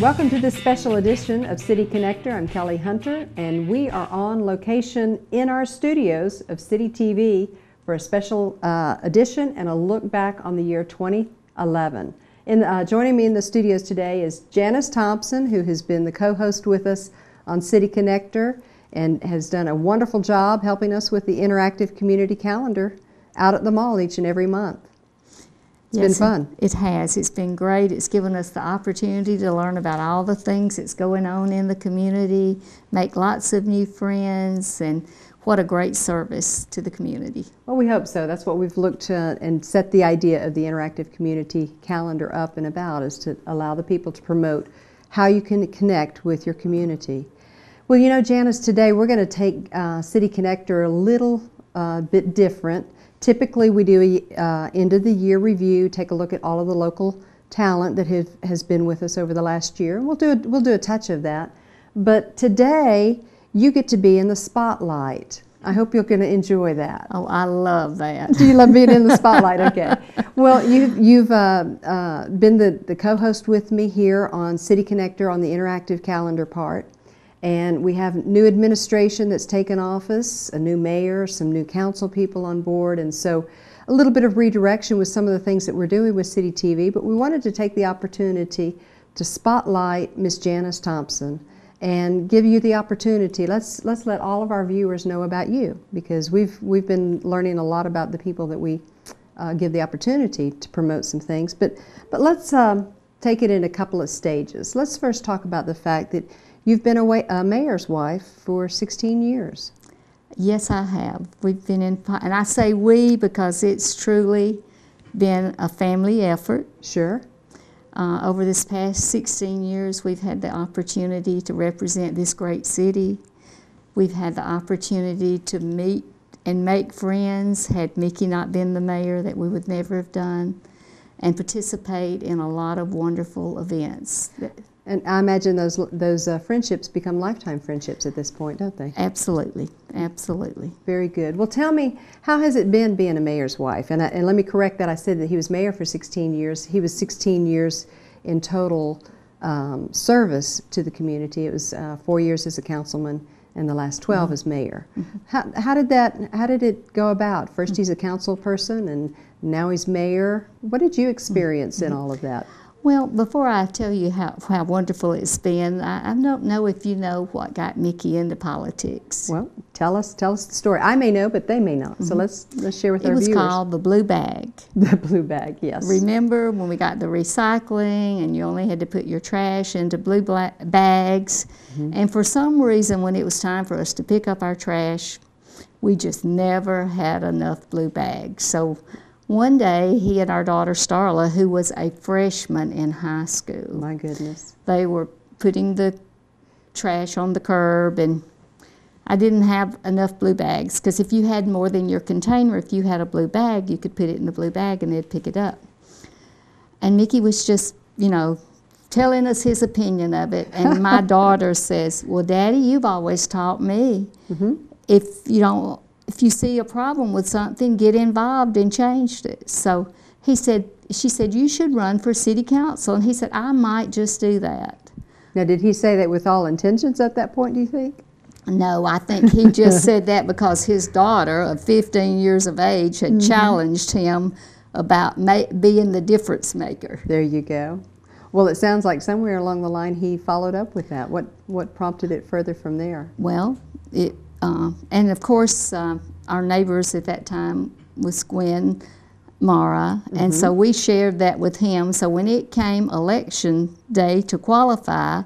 Welcome to this special edition of City Connector. I'm Kellie Hunter, and we are on location in our studios of City TV for a special edition and a look back on the year 2011. Joining me in the studios today is Janice Thompson, who has been the co-host with us on City Connector and has done a wonderful job helping us with the interactive community calendar out at the mall each and every month. It's been fun. It has. It's been great. It's given us the opportunity to learn about all the things that's going on in the community, make lots of new friends, and what a great service to the community. Well, we hope so. That's what we've looked to and set the idea of the interactive community calendar up and about, is to allow the people to promote how you can connect with your community. Well, you know, Janice, today we're going to take City Connector a little bit different. Typically, we do a end of the year review, take a look at all of the local talent that has been with us over the last year. We'll do a touch of that. But today, you get to be in the spotlight. I hope you're going to enjoy that. Oh, I love that. Do you love being in the spotlight? Okay. Well, you've been the co-host with me here on City Connector on the interactive calendar part. And we have new administration that's taken office, a new mayor, some new council people on board, and so a little bit of redirection with some of the things that we're doing with City TV, but we wanted to take the opportunity to spotlight Miss Janice Thompson and give you the opportunity. Let's let all of our viewers know about you, because we've been learning a lot about the people that we give the opportunity to promote some things, but let's take it in a couple of stages. Let's first talk about the fact that you've been a mayor's wife for 16 years. Yes, I have. We've been in, and I say we because it's truly been a family effort. Sure. Over this past 16 years, we've had the opportunity to represent this great city. We've had the opportunity to meet and make friends. Had Mickey not been the mayor, that we would never have done, and participate in a lot of wonderful events. And I imagine those friendships become lifetime friendships at this point, don't they? Absolutely, absolutely. Very good. Well, tell me, how has it been being a mayor's wife? And let me correct that. I said that he was mayor for 16 years. He was 16 years in total service to the community. It was 4 years as a councilman and the last 12 as mayor. Mm-hmm. How did it go about? First he's a council person and now he's mayor. What did you experience in all of that? Well, before I tell you how wonderful it's been, I don't know if you know what got Mickey into politics. Well, tell us the story. I may know, but they may not. So let's share with our viewers. It was called the Blue Bag. The Blue Bag, yes. Remember when we got the recycling and you only had to put your trash into blue bags? Mm-hmm. And for some reason, when it was time for us to pick up our trash, we just never had enough blue bags. So one day, he and our daughter Starla, who was a freshman in high school. My goodness. They were putting the trash on the curb, and I didn't have enough blue bags, because if you had more than your container, if you had a blue bag, you could put it in the blue bag and they'd pick it up. And Mickey was just, you know, telling us his opinion of it, and my daughter says, well, Daddy, you've always taught me, if you see a problem with something, get involved and change it. So she said, you should run for city council. And he said, I might just do that. Now, did he say that with all intentions at that point, do you think? No, I think he just said that because his daughter of 15 years of age had challenged him about being the difference maker. There you go. Well, it sounds like somewhere along the line he followed up with that. What prompted it further from there? Well, and of course, our neighbors at that time was Gwen Mara, and so we shared that with him. So when it came election day to qualify,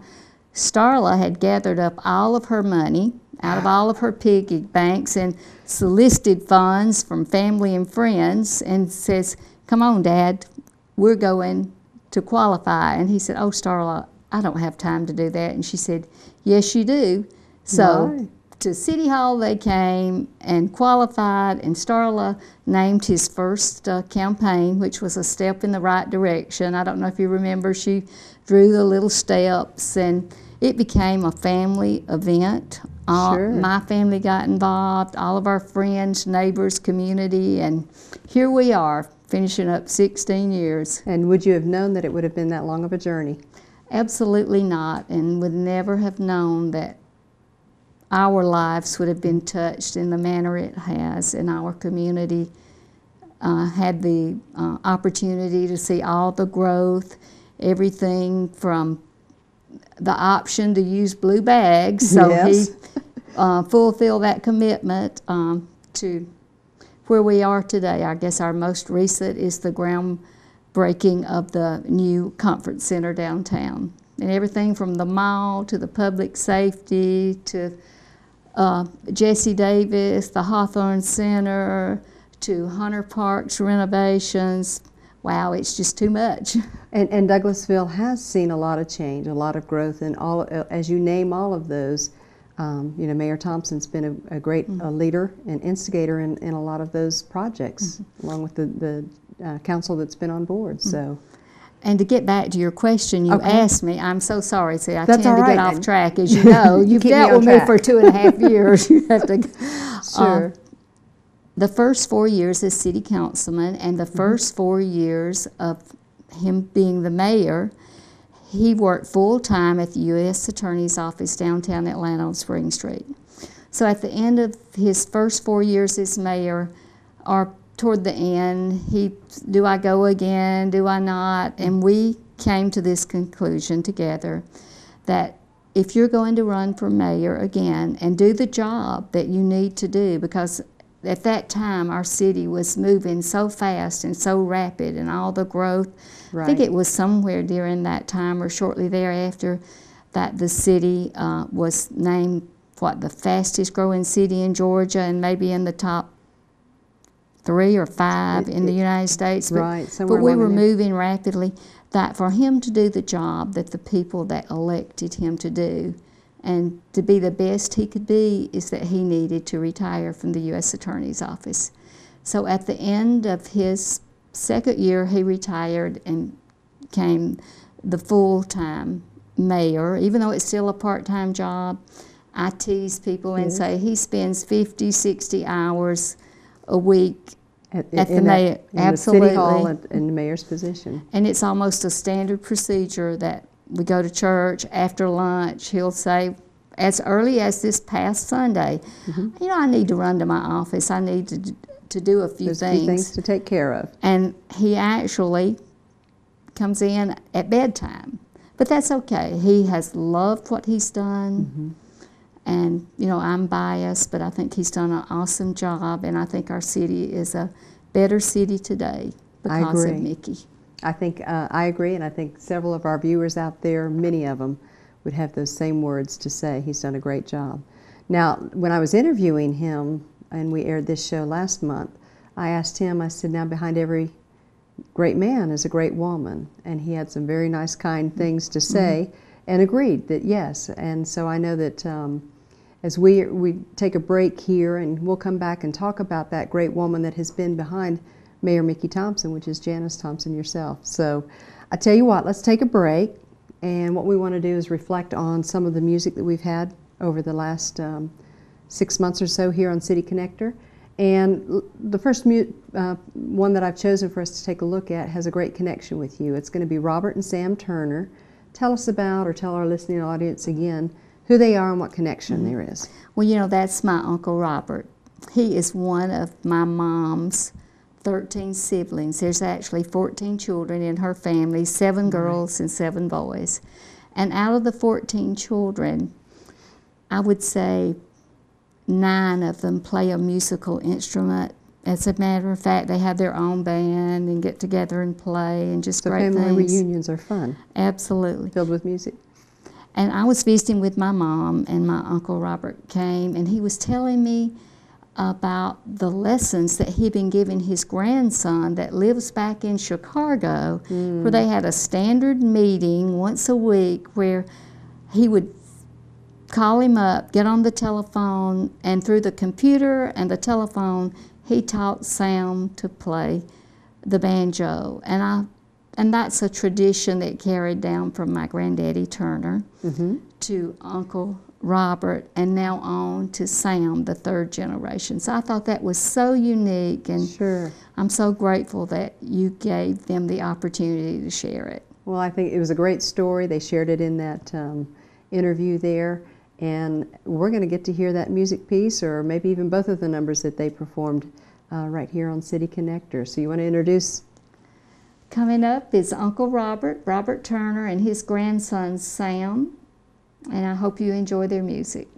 Starla had gathered up all of her money out of all of her piggy banks and solicited funds from family and friends and says, come on, Dad, we're going to qualify. And he said, oh, Starla, I don't have time to do that. And she said, yes, you do. So to City Hall they came and qualified, and Starla named his first campaign, which was a step in the right direction. I don't know if you remember, she drew the little steps, and it became a family event. Sure. My family got involved, all of our friends, neighbors, community, and here we are, finishing up 16 years. And would you have known that it would have been that long of a journey? Absolutely not, and would never have known that our lives would have been touched in the manner it has in our community. Had the opportunity to see all the growth, everything from the option to use blue bags, so Yes. he fulfilled that commitment to where we are today. I guess our most recent is the groundbreaking of the new conference center downtown, and everything from the mall to the public safety to Jesse Davis, the Hawthorne Center, to Hunter Park's renovations. Wow, it's just too much. And Douglasville has seen a lot of change, a lot of growth, and all as you name all of those. You know, Mayor Thompson's been a great leader and instigator in a lot of those projects, along with the council that's been on board. So. And to get back to your question, you Okay. asked me, I'm so sorry, see, I That's tend to all get right. off track, as you know. You've keep me dealt on with me track. for 2.5 years. You have to. Sure. The first 4 years as city councilman and the first 4 years of him being the mayor, he worked full-time at the U.S. Attorney's Office downtown Atlanta on Spring Street. So at the end of his first 4 years as mayor, or toward the end, do I go again, do I not? And we came to this conclusion together that if you're going to run for mayor again and do the job that you need to do, because at that time our city was moving so fast and so rapid and all the growth, Right. I think it was somewhere during that time or shortly thereafter that the city was named, the fastest growing city in Georgia and maybe in the top 3 or 5 in the United States. Right, But somewhere we along were in there. moving rapidly, that for him to do the job that the people that elected him to do and to be the best he could be is that he needed to retire from the U.S. Attorney's Office. So at the end of his second year, he retired and became the full-time mayor, even though it's still a part-time job. I tease people and say he spends 50, 60 hours a week at the mayor. In the city hall in the mayor's position. And it's almost a standard procedure that we go to church after lunch. He'll say, as early as this past Sunday, you know, I need to run to my office. I need to do a few There's things. a few things to take care of. And he actually comes in at bedtime. But that's okay. He has loved what he's done. And, you know, I'm biased, but I think he's done an awesome job. And I think our city is a better city today because of Mickey. I think I agree, and I think several of our viewers out there, many of them, would have those same words to say. He's done a great job. Now, when I was interviewing him, and we aired this show last month, I asked him, I said, now behind every great man is a great woman. And he had some very nice, kind things to say, and agreed that yes. And so I know that as we take a break here, and we'll come back and talk about that great woman that has been behind Mayor Mickey Thompson, which is Janice Thompson yourself. So I tell you what, let's take a break, and what we want to do is reflect on some of the music that we've had over the last 6 months or so here on City Connector. And the first one that I've chosen for us to take a look at has a great connection with you. It's going to be Robert and Sam Turner. Tell us about, or tell our listening audience again, who they are and what connection there is. Well, you know, that's my Uncle Robert. He is one of my mom's 13 siblings. There's actually 14 children in her family, 7 girls and 7 boys. And out of the 14 children, I would say 9 of them play a musical instrument. As a matter of fact, they have their own band and get together and play and just So great family things. reunions are fun, Absolutely. filled with music. And I was visiting with my mom, and my Uncle Robert came, and he was telling me about the lessons that he'd been giving his grandson that lives back in Chicago, where they had a standard meeting once a week where he would call him up, get on the telephone, and through the computer and the telephone, he taught Sam to play the banjo. And that's a tradition that carried down from my granddaddy Turner to Uncle Robert, and now on to Sam, the 3rd generation. So I thought that was so unique, and Sure. I'm so grateful that you gave them the opportunity to share it. Well, I think it was a great story. They shared it in that interview there. And we're going to get to hear that music piece, or maybe even both of the numbers that they performed right here on City Connector. So you want to introduce? Coming up is Uncle Robert Turner, and his grandson Sam. And I hope you enjoy their music.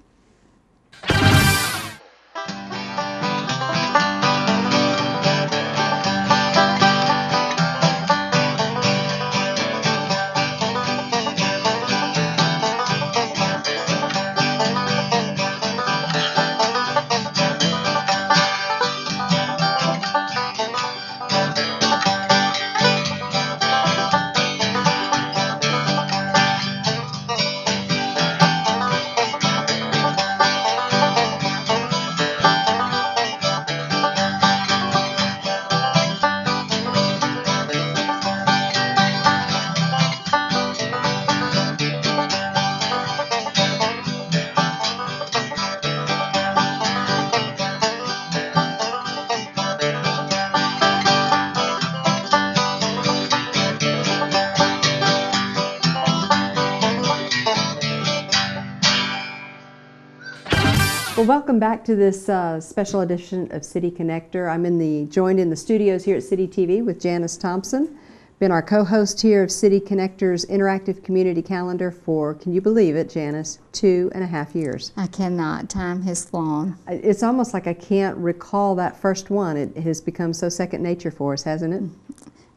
Well, welcome back to this special edition of City Connector. I'm joined in the studios here at City TV with Janice Thompson. Been our co-host here of City Connector's interactive community calendar for, can you believe it, Janice, 2.5 years. I cannot. Time has flown. It's almost like I can't recall that first one. It has become so second nature for us, hasn't it?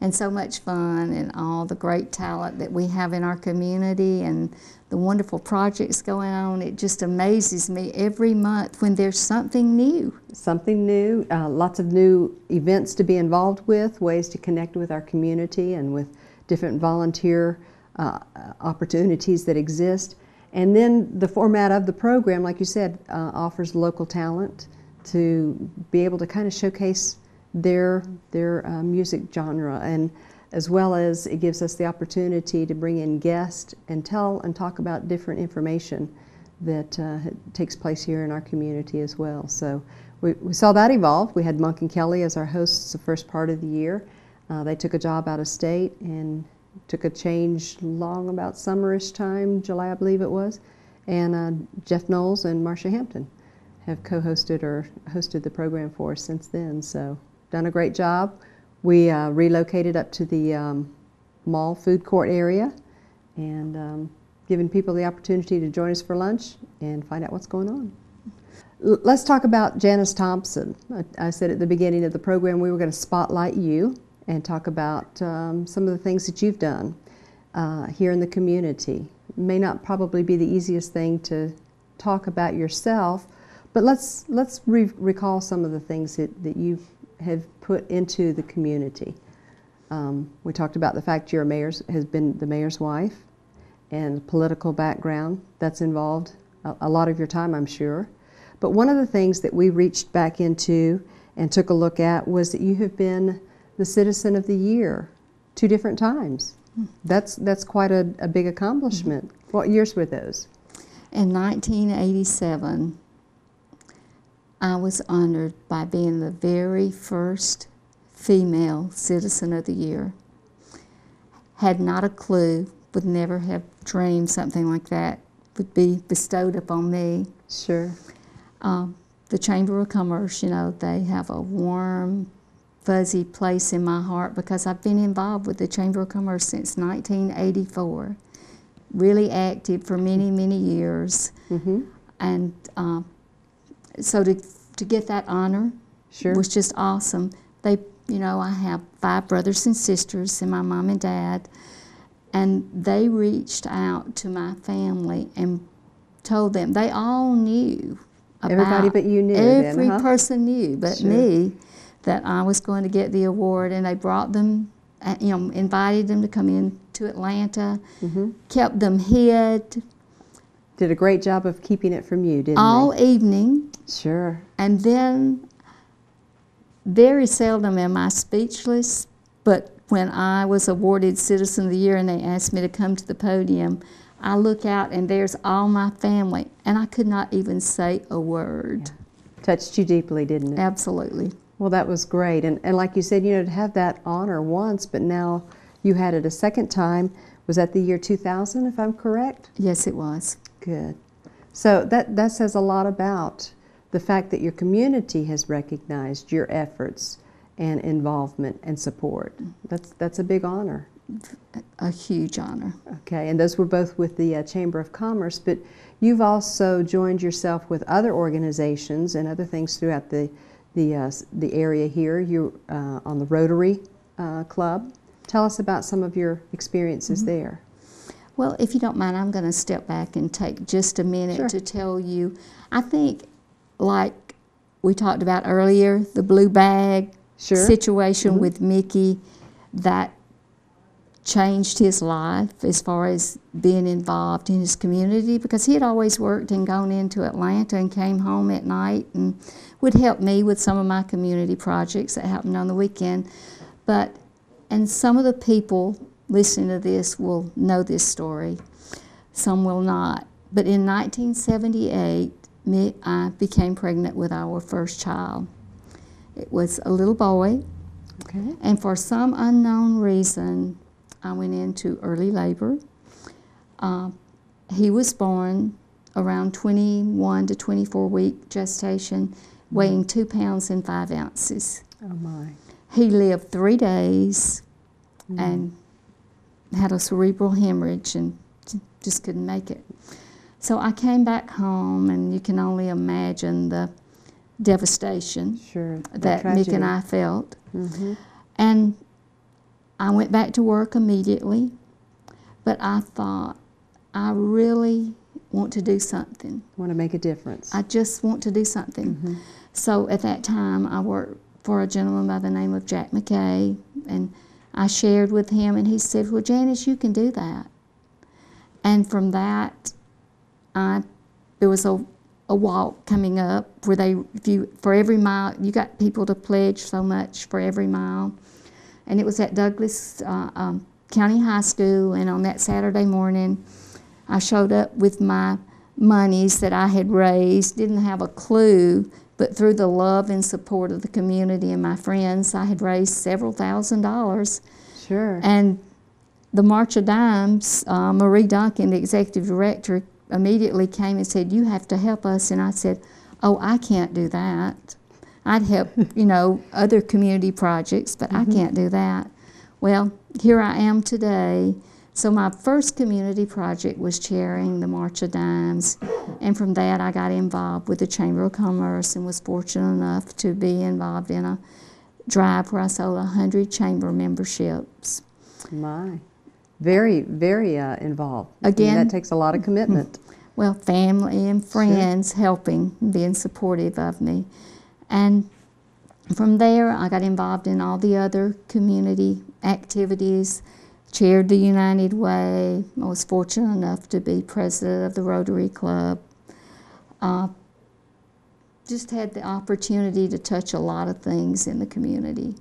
And so much fun, and all the great talent that we have in our community, and the wonderful projects going on. It just amazes me every month when there's something new. Something new, lots of new events to be involved with, ways to connect with our community and with different volunteer opportunities that exist. And then the format of the program, like you said, offers local talent to be able to kind of showcase their music genre, and as well as it gives us the opportunity to bring in guests and tell and talk about different information that takes place here in our community as well. So we saw that evolve. We had Monk and Kellie as our hosts the first part of the year. They took a job out of state and took a change long about summerish time, July I believe it was, and Jeff Knowles and Marcia Hampton have co-hosted or hosted the program for us since then. So done a great job. We relocated up to the mall food court area and given people the opportunity to join us for lunch and find out what's going on. Let's talk about Janice Thompson. I said at the beginning of the program we were going to spotlight you and talk about some of the things that you've done here in the community. It may not probably be the easiest thing to talk about yourself, but let's recall some of the things that you have put into the community. We talked about the fact you're has been the mayor's wife, and political background that's involved a lot of your time, I'm sure. But one of the things that we reached back into and took a look at was that you have been the Citizen of the Year 2 different times. That's quite a big accomplishment. What years were those? In 1987, I was honored by being the very first female Citizen of the Year. Had not a clue, would never have dreamed something like that would be bestowed upon me. Sure. The Chamber of Commerce, you know, they have a warm, fuzzy place in my heart because I've been involved with the Chamber of Commerce since 1984. Really active for many, many years. Mm-hmm. And so to get that honor was just awesome. They, you know, I have 5 brothers and sisters and my mom and dad, and they reached out to my family and told them, they all knew about, everybody but you knew every then, huh? person knew but me that I was going to get the award, and they brought them, you know, invited them to come in to Atlanta, kept them hid. Did a great job of keeping it from you, didn't all they? Evening. Sure. And then very seldom am I speechless, but when I was awarded Citizen of the Year and they asked me to come to the podium, I look out and there's all my family, and I could not even say a word. Yeah. Touched you deeply, didn't it? Absolutely. Well, that was great. And like you said, you know, to have that honor once, but now You had it a second time. Was that the year 2000, if I'm correct? Yes, it was. Good. So that says a lot about the fact that your community has recognized your efforts and involvement and support. That's a big honor. A huge honor. Okay, and those were both with the Chamber of Commerce, but you've also joined yourself with other organizations and other things throughout the area here. You're on the Rotary Club. Tell us about some of your experiences there. Well, if you don't mind, I'm going to step back and take just a minute to tell you. I think, like we talked about earlier, the blue bag situation with Mickey, that changed his life as far as being involved in his community, because he had always worked and gone into Atlanta and came home at night and would help me with some of my community projects that happened on the weekend. And some of the people listening to this will know this story. Some will not. But in 1978, I became pregnant with our first child. It was a little boy. Okay. And for some unknown reason, I went into early labor. He was born around 21 to 24 week gestation, weighing 2 pounds and 5 ounces. Oh my. He lived 3 days and had a cerebral hemorrhage and just couldn't make it. So I came back home, and you can only imagine the devastation that Mick and I felt. And I went back to work immediately, but I thought, I really want to do something. Want to make a difference. I just want to do something. So at that time, I worked for a gentleman by the name of Jack McKay, and I shared with him, and he said, well, Janice, you can do that. And from that, there was a walk coming up where for every mile, you got people to pledge so much for every mile. And it was at Douglas County High School, and on that Saturday morning, I showed up with my monies that I had raised, didn't have a clue, but through the love and support of the community and my friends, I had raised several $1,000s. Sure. And the March of Dimes, Marie Duncan, the executive director, immediately came and said, you have to help us. And I said, oh, I can't do that. I'd help, other community projects, but I can't do that. Well, here I am today. So my first community project was chairing the March of Dimes, and from that I got involved with the Chamber of Commerce and was fortunate enough to be involved in a drive where I sold 100 chamber memberships. My, very, very involved. Again, that takes a lot of commitment. Well, family and friends helping, being supportive of me. And from there, I got involved in all the other community activities, chaired the United Way. I was fortunate enough to be president of the Rotary Club. Just had the opportunity to touch a lot of things in the community.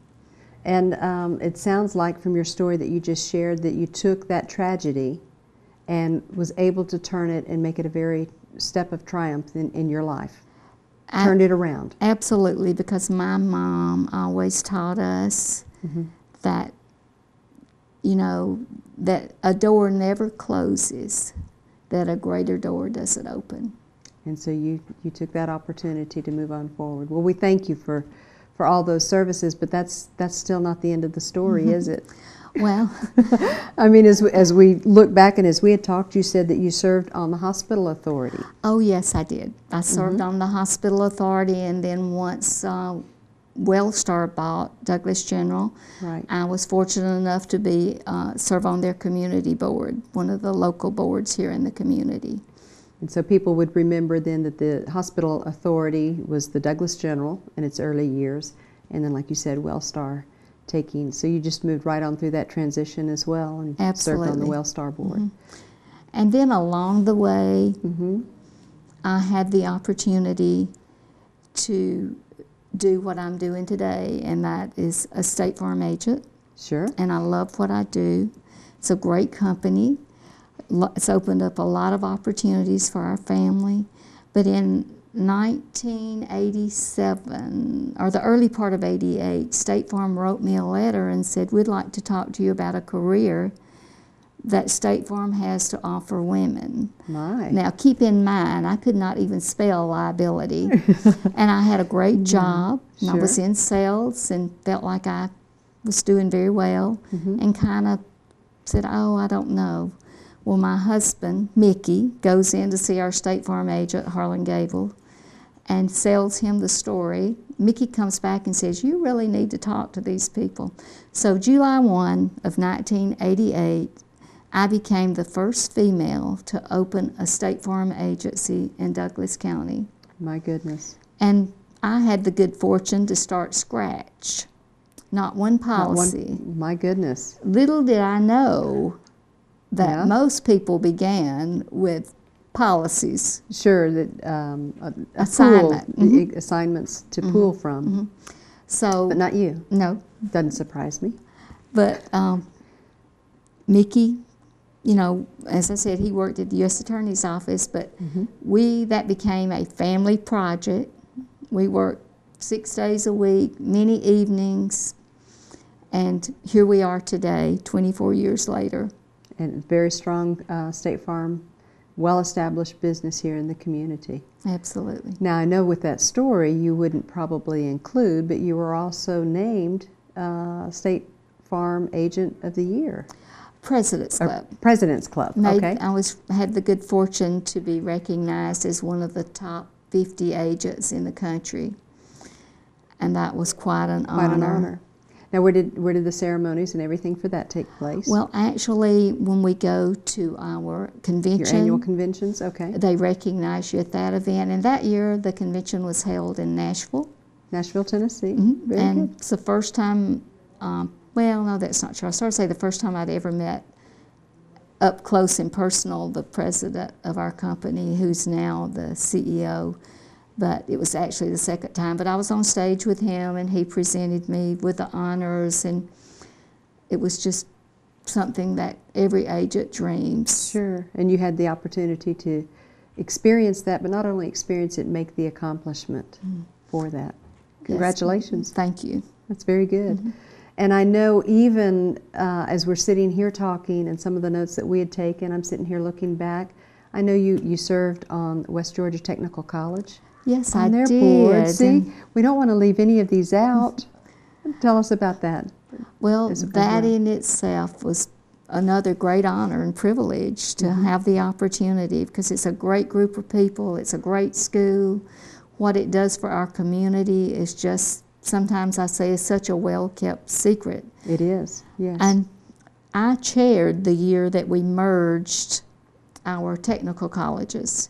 And it sounds like from your story that you just shared that you took that tragedy and was able to turn it and make it a very step of triumph in your life. Turned it around. Absolutely, because my mom always taught us that, that a door never closes, that a greater door doesn't open. And so you took that opportunity to move on forward. Well, we thank you for all those services, but that's still not the end of the story, is it? Well, I mean, as we look back and as we had talked, you said that you served on the hospital authority. Oh, yes, I did. I served on the hospital authority, and then once Wellstar bought Douglas General, I was fortunate enough to serve on their community board, one of the local boards here in the community. And so people would remember then that the hospital authority was the Douglas General in its early years, and then, like you said, Wellstar taking, so you just moved right on through that transition as well and served on the Wellstar board. And then along the way, I had the opportunity to do what I'm doing today, and that is a State Farm agent. Sure. And I love what I do. It's a great company. It's opened up a lot of opportunities for our family. But in 1987, or the early part of 88, State Farm wrote me a letter and said, we'd like to talk to you about a career that State Farm has to offer women. My. Now, keep in mind, I could not even spell liability, and I had a great job, and I was in sales and felt like I was doing very well, and kind of said, oh, I don't know. Well, my husband, Mickey, goes in to see our State Farm agent, Harlan Gable, and sells him the story. Mickey comes back and says, you really need to talk to these people. So July 1 of 1988, I became the first female to open a State Farm agency in Douglas County. My goodness. And I had the good fortune to start scratch. Not one policy. My goodness. Little did I know that most people began with policies. Sure, that assignments to pull from. So, but not you. No. Doesn't surprise me. But Mickey, you know, as I said, he worked at the U.S. Attorney's Office, but that became a family project. We worked 6 days a week, many evenings, and here we are today, 24 years later. And very strong State Farm, well-established business here in the community. Absolutely. Now, I know with that story you wouldn't probably include, but you were also named State Farm Agent of the Year. President's Club. President's Club, okay. I had the good fortune to be recognized as one of the top 50 agents in the country, and that was quite an honor. Quite an honor. Now, where did the ceremonies and everything for that take place? Well, actually, when we go to our convention, your annual conventions, okay. They recognize you at that event. And that year, the convention was held in Nashville. Nashville, Tennessee. Very and good. It's the first time. Well, no, that's not true. I started to say the first time I'd ever met up close and personal the president of our company, who's now the CEO. But it was actually the second time. But I was on stage with him, and he presented me with the honors, and it was just something that every agent dreams. Sure, and you had the opportunity to experience that, but not only experience it, make the accomplishment for that. Congratulations. Yes. Thank you. That's very good. And I know even as we're sitting here talking and some of the notes that we had taken, I'm sitting here looking back, I know you served on West Georgia Technical College. Yes, on their did. board. See, we don't want to leave any of these out. Tell us about that. Well, that in itself was another great honor and privilege to have the opportunity, because it's a great group of people, it's a great school. What it does for our community is just, sometimes I say, is such a well-kept secret. It is, yes. And I chaired the year that we merged our technical colleges.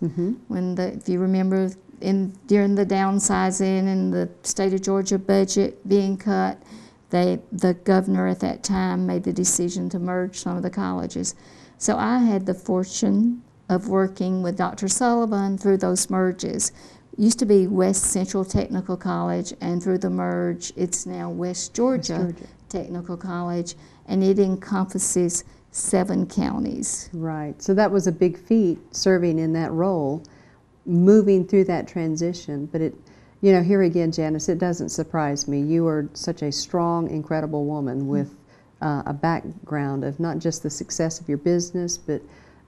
When if you remember, during the downsizing and the state of Georgia budget being cut, the governor at that time made the decision to merge some of the colleges. So I had the fortune of working with Dr. Sullivan through those merges. It used to be West Central Technical College, and through the merge, it's now West Georgia Technical College, and it encompasses 7 counties. Right. So that was a big feat, serving in that role, moving through that transition. But here again, Janice, it doesn't surprise me. You are such a strong, incredible woman with a background of not just the success of your business, but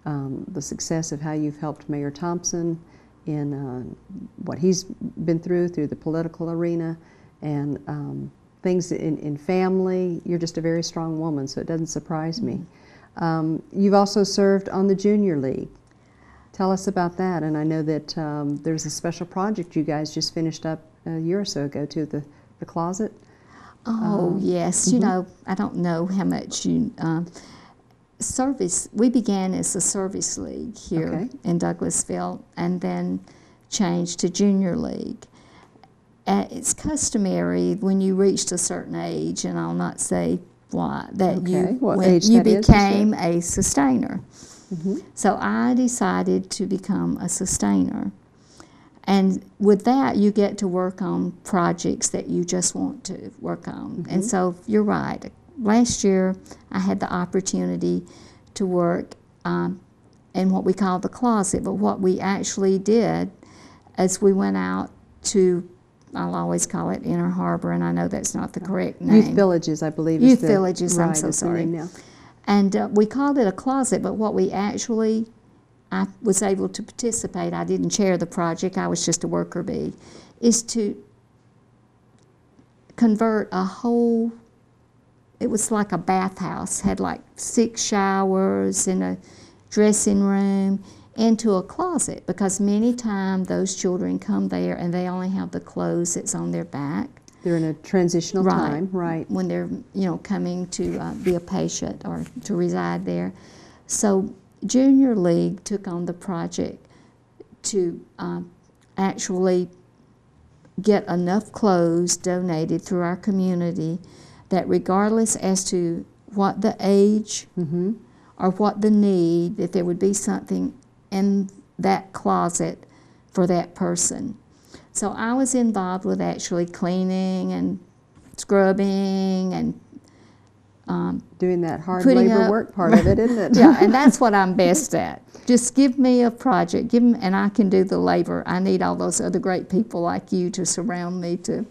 the success of how you've helped Mayor Thompson in what he's been through the political arena, and things in family. You're just a very strong woman, so it doesn't surprise me. You've also served on the Junior League. Tell us about that. And I know that there's a special project you guys just finished up a year or so ago, too, the closet. Oh, yes. You know, I don't know how much you... we began as a service league here in Douglasville, and then changed to Junior League. It's customary when you reached a certain age, and I'll not say what, that you became a sustainer. So I decided to become a sustainer. And with that, you get to work on projects that you just want to work on. And so you're right. Last year, I had the opportunity to work in what we call the closet, but what we actually did as we went out to, I'll always call it Inner Harbor, and I know that's not the correct name. Youth Villages, I believe. Youth Villages, I'm so is the sorry. name now. And we called it a closet, but what we actually, I was able to participate, I didn't chair the project, I was just a worker bee, is to convert a whole, it was like a bathhouse, had like 6 showers and a dressing room, into a closet, because many times those children come there and they only have the clothes that's on their back. They're in a transitional time, right? When they're, coming to be a patient or to reside there. So Junior League took on the project to actually get enough clothes donated through our community that regardless as to what the age or what the need, that there would be something in that closet for that person. So I was involved with actually cleaning and scrubbing and doing that hard labor work part of it, isn't it? Yeah, and that's what I'm best at. Just give me a project, and I can do the labor. I need all those other great people like you to surround me to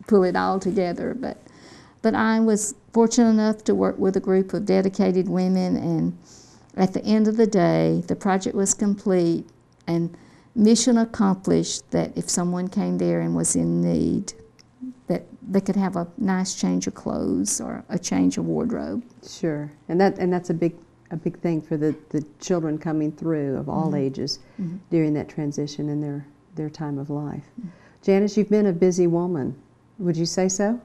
pull it all together. But I was fortunate enough to work with a group of dedicated women, and at the end of the day, the project was complete and mission accomplished, that if someone came there and was in need, that they could have a nice change of clothes or a change of wardrobe. Sure, and that's a big thing for the children coming through of all ages during that transition in their time of life. Janice, you've been a busy woman. Would you say so?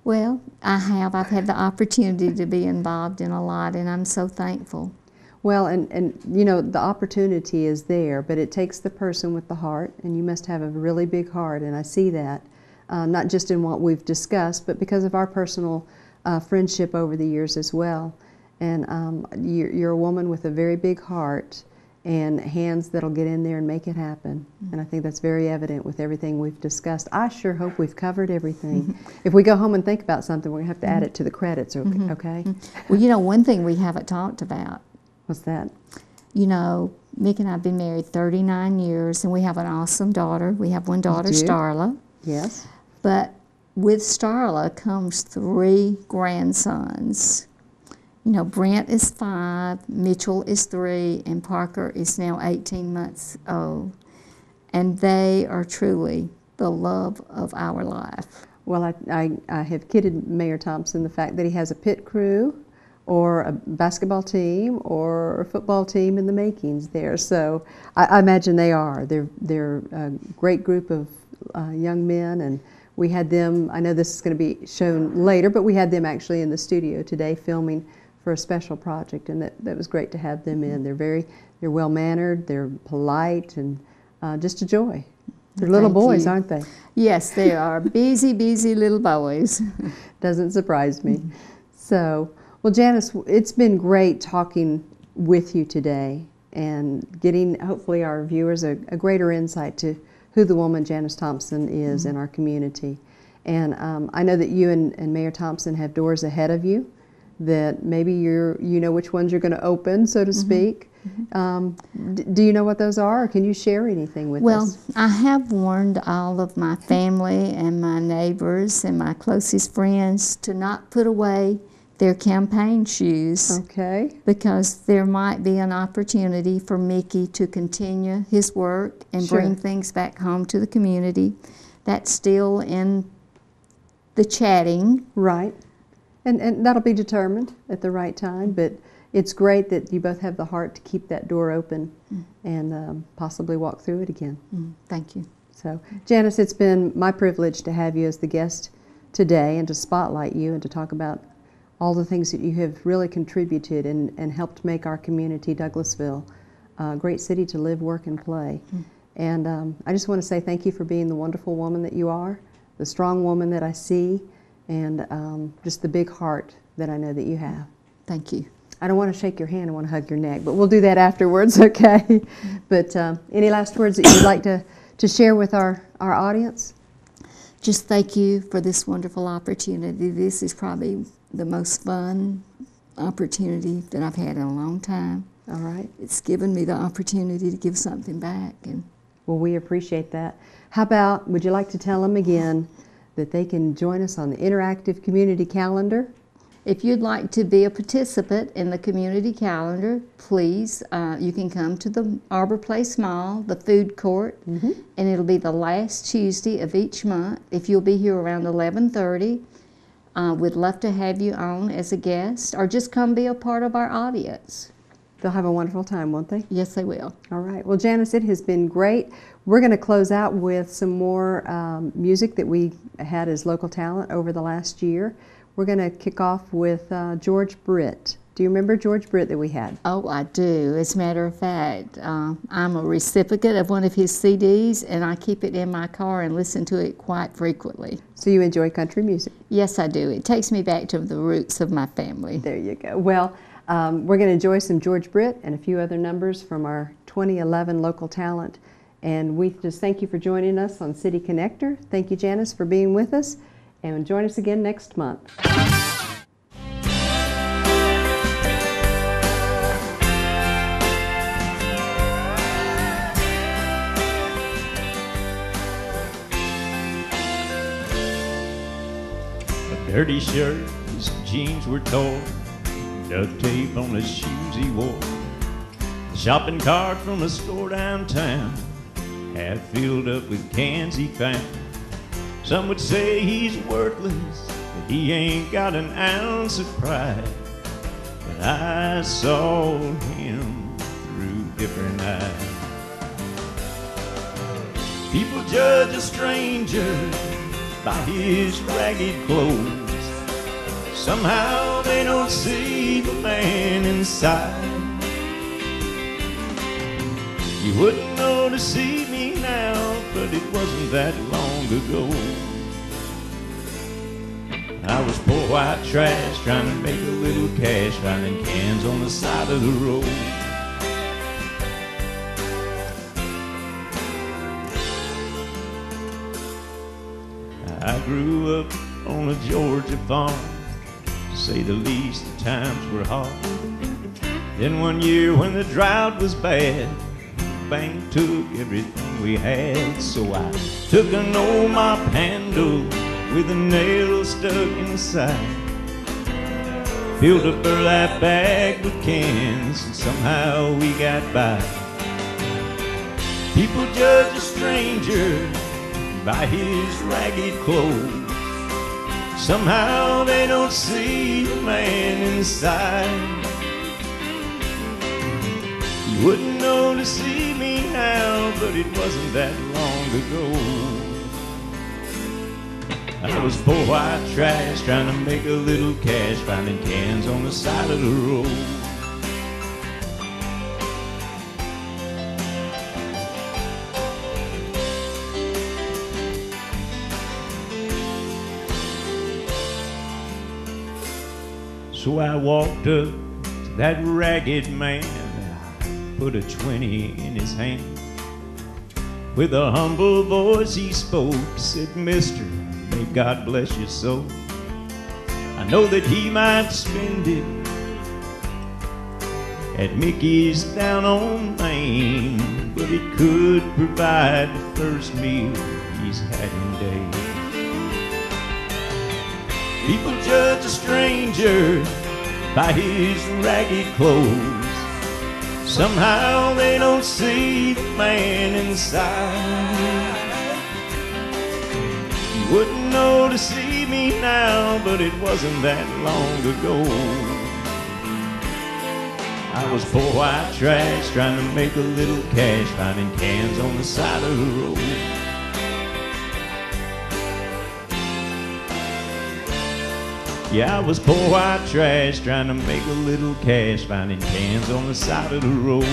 Well, I have. I've had the opportunity to be involved in a lot, and I'm so thankful. Well, and the opportunity is there, but it takes the person with the heart, and you must have a really big heart, and I see that, not just in what we've discussed, but because of our personal friendship over the years as well. And you're a woman with a very big heart and hands that'll get in there and make it happen. And I think that's very evident with everything we've discussed. I sure hope we've covered everything. If we go home and think about something, we're going to have to add it to the credits, okay? Well, one thing we haven't talked about. What's that? Mick and I have been married 39 years, and we have an awesome daughter. We have one daughter, Starla. Yes. But with Starla comes 3 grandsons. Brent is 5, Mitchell is 3, and Parker is now 18 months old. And they are truly the love of our life. Well, I have kidded Mayor Thompson the fact that he has a pit crew or a basketball team or a football team in the makings there. So I imagine they are. They're a great group of young men, and we had them, I know this is going to be shown later, but we had them actually in the studio today filming for a special project, and that was great to have them in. They're well-mannered, they're polite, and just a joy. They're little boys, aren't they? Yes, they are. busy little boys. Doesn't surprise me. So, well, Janice, it's been great talking with you today and getting, hopefully, our viewers a greater insight to who the woman Janice Thompson is in our community. And I know that you and Mayor Thompson have doors ahead of you, that maybe you know which ones you're going to open, so to speak. Do you know what those are, or can you share anything with us? Well, I have warned all of my family and my neighbors and my closest friends to not put away their campaign shoes. Okay. Because there might be an opportunity for Mickey to continue his work and bring things back home to the community. That's still in the chatting. Right. And that'll be determined at the right time, but it's great that you both have the heart to keep that door open and possibly walk through it again. Thank you. So, Janice, it's been my privilege to have you as the guest today and to spotlight you and to talk about all the things that you have really contributed and helped make our community, Douglasville, a great city to live, work, and play. And I just want to say thank you for being the wonderful woman that you are, the strong woman that I see, and just the big heart that I know that you have. Thank you. I don't want to shake your hand, I want to hug your neck, but we'll do that afterwards, okay? But any last words that you'd like to share with our audience? Just thank you for this wonderful opportunity. This is probably the most fun opportunity that I've had in a long time. All right. It's given me the opportunity to give something back, and Well, we appreciate that. How about, would you like to tell them again that they can join us on the interactive community calendar? If you'd like to be a participant in the community calendar, please, you can come to the Arbor Place Mall, the food court, and it'll be the last Tuesday of each month. If you'll be here around 11:30, we'd love to have you on as a guest, or just come be a part of our audience. They'll have a wonderful time, won't they? Yes, they will. All right. Well, Janice, it has been great. We're going to close out with some more music that we had as local talent over the last year. We're going to kick off with George Britt. Do you remember George Britt that we had? Oh, I do. As a matter of fact, I'm a recipient of one of his CDs, and I keep it in my car and listen to it quite frequently. So you enjoy country music? Yes, I do. It takes me back to the roots of my family. There you go. Well, we're going to enjoy some George Britt and a few other numbers from our 2011 local talent. And we just thank you for joining us on City Connector. Thank you, Janice, for being with us. And join us again next month. A dirty shirt, his jeans were torn, duct tape on the shoes he wore. A shopping cart from a store downtown, half filled up with cans he found. Some would say he's worthless, that he ain't got an ounce of pride. But I saw him through different eyes. People judge a stranger by his ragged clothes. Somehow they don't see the man inside. You wouldn't know to see me now, but it wasn't that long ago. I was poor white trash, trying to make a little cash, finding cans on the side of the road. I grew up on a Georgia farm, to say the least, the times were hard. Then one year when the drought was bad, the bank took everything we had. So I took an old mop handle with a nail stuck inside, filled up her life bag with cans, and somehow we got by. People judge a stranger by his ragged clothes. Somehow they don't see the man inside. You wouldn't know to see me now, but it wasn't that long ago. I was poor white trash, trying to make a little cash, finding cans on the side of the road. So I walked up to that ragged man, I put a 20 in his hand. With a humble voice he spoke, said, "Mister, may God bless your soul. I know that he might spend it at Mickey's down on Main, but it could provide the first meal he's had in days." People judge a stranger by his ragged clothes. Somehow they don't see the man inside. You wouldn't know to see me now, but it wasn't that long ago. I was poor white trash, trying to make a little cash, finding cans on the side of the road. Yeah, I was poor white trash, trying to make a little cash, finding cans on the side of the road.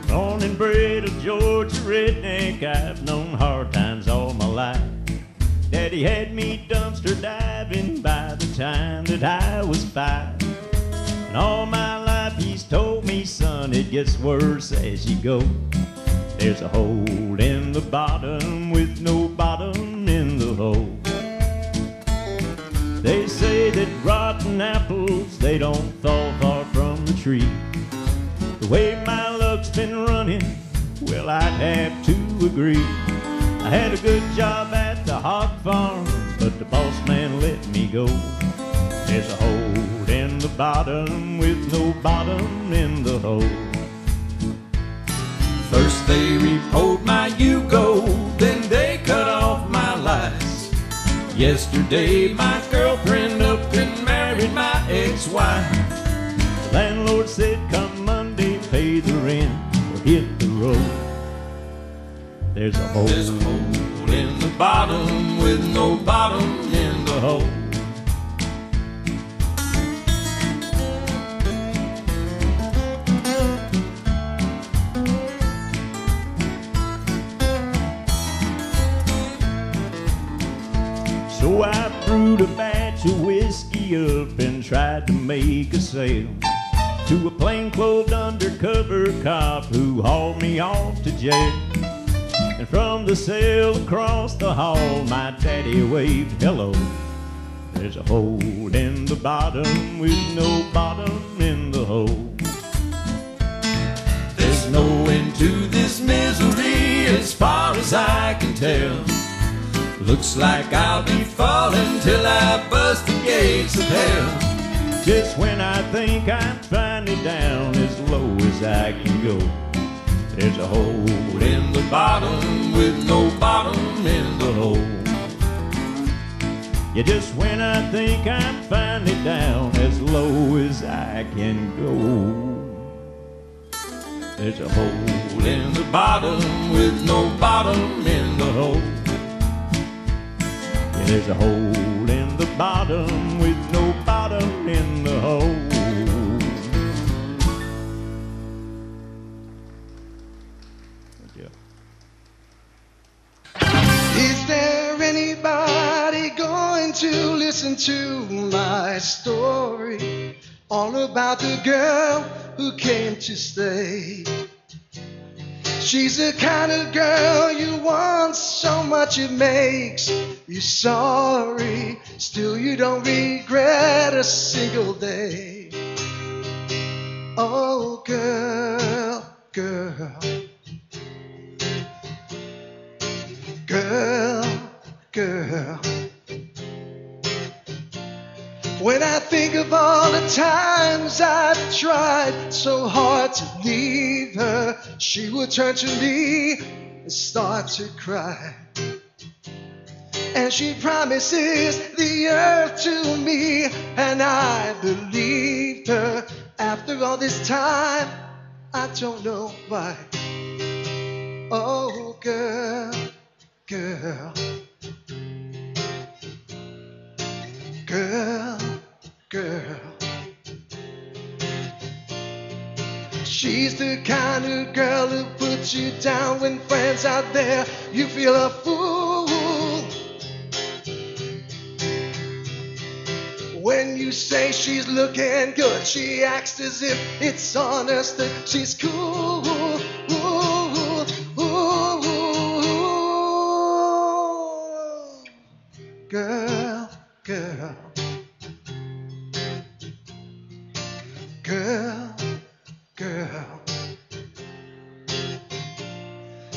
Born and bred a Georgia redneck, I've known hard times all my life. Daddy had me dumpster diving by the time that I was 5. And all my life he's told me, son, it gets worse as you go. There's a hole in the bottom with no bottom in the hole. They say that rotten apples, they don't fall far from the tree. The way my luck's been running, well, I'd have to agree. I had a good job at the hog farm, but the boss man let me go. There's a hole in the bottom with no bottom in the hole. First they repoed my Yugo, then they cut off my lights. Yesterday my girlfriend up and married my ex-wife. The landlord said come Monday, pay the rent or hit the road. There's a hole In the bottom with no bottom in the hole. So I brewed a batch of whiskey up and tried to make a sale to a plainclothes undercover cop who hauled me off to jail. And from the cell across the hall, my daddy waved hello. There's a hole in the bottom with no bottom in the hole. There's no end to this misery as far as I can tell. Looks like I'll be falling till I bust the gates of hell. Just when I think I'm finally down as low as I can go, there's a hole In the bottom with no bottom in the hole. Yeah, just when I think I'm finally down as low as I can go, there's a hole In the bottom with no bottom in the hole. Yeah, there's a hole in the bottom with no bottom in the hole. Is there anybody going to listen to my story? All about the girl who came to stay. She's the kind of girl you want so much it makes you sorry. Still you don't regret a single day. Oh girl, girl, girl, girl. When I think of all the times I've tried so hard to leave her, she would turn to me and start to cry. And she promises the earth to me, and I believed her. After all this time, I don't know why. Oh girl, girl, girl, girl. She's the kind of girl who puts you down when friends out there you feel a fool. When you say she's looking good, she acts as if it's honest that she's cool. Girl, girl, girl, girl.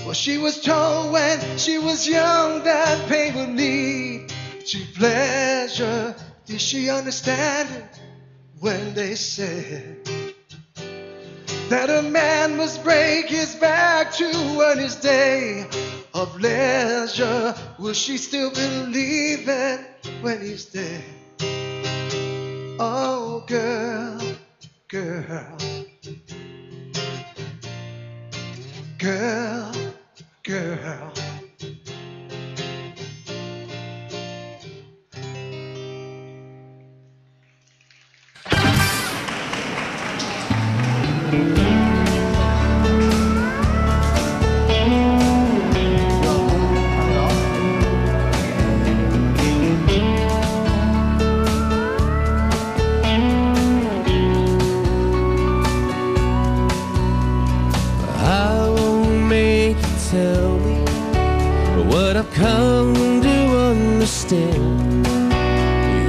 Well, she was told when she was young that pain would lead to pleasure. Did she understand it when they said that a man must break his back to earn his day of leisure? Will she still believe it when he's dead? Oh, girl, girl, girl, girl. But what I've come to understand,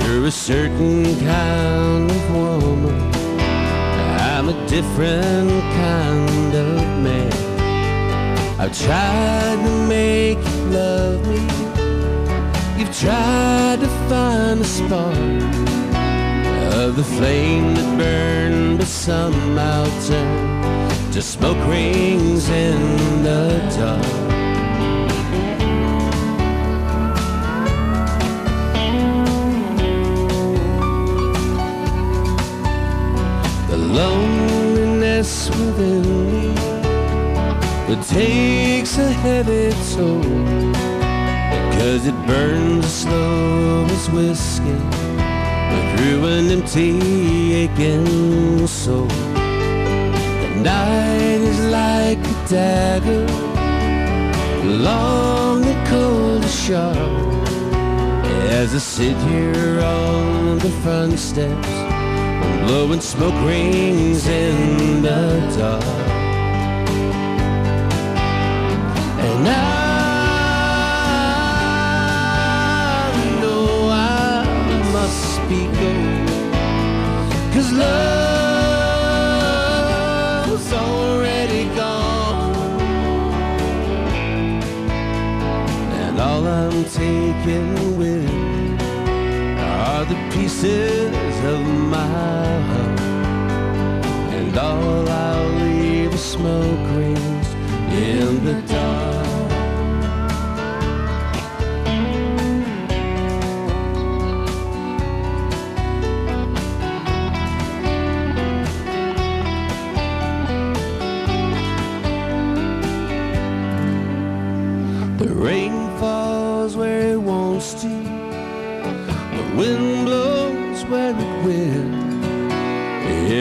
you're a certain kind of woman, I'm a different kind of man. I've tried to make you love me, you've tried to find a spark of the flame that burned, but somehow turned to smoke rings in the dark. The loneliness within me, it takes a heavy toll, because it burns as slow as whiskey through an empty, aching soul. The night is like a dagger, long and cold and sharp, as I sit here on the front steps, blowing smoke rings in the dark. And I know I must speak up, 'cause love's already gone, and all I'm taking with me are the pieces of my heart, and all I'll leave is smoke rings in the dark. The rain falls where it wants to, the wind blows where it will.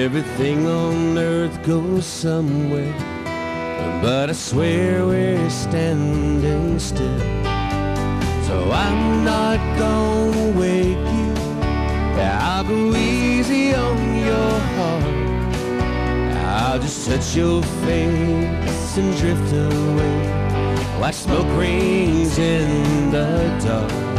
Everything on earth goes somewhere, but I swear we're standing still. So I'm not gonna wake you, I'll go easy on your heart. I'll just touch your face and drift away like smoke rings in the dark.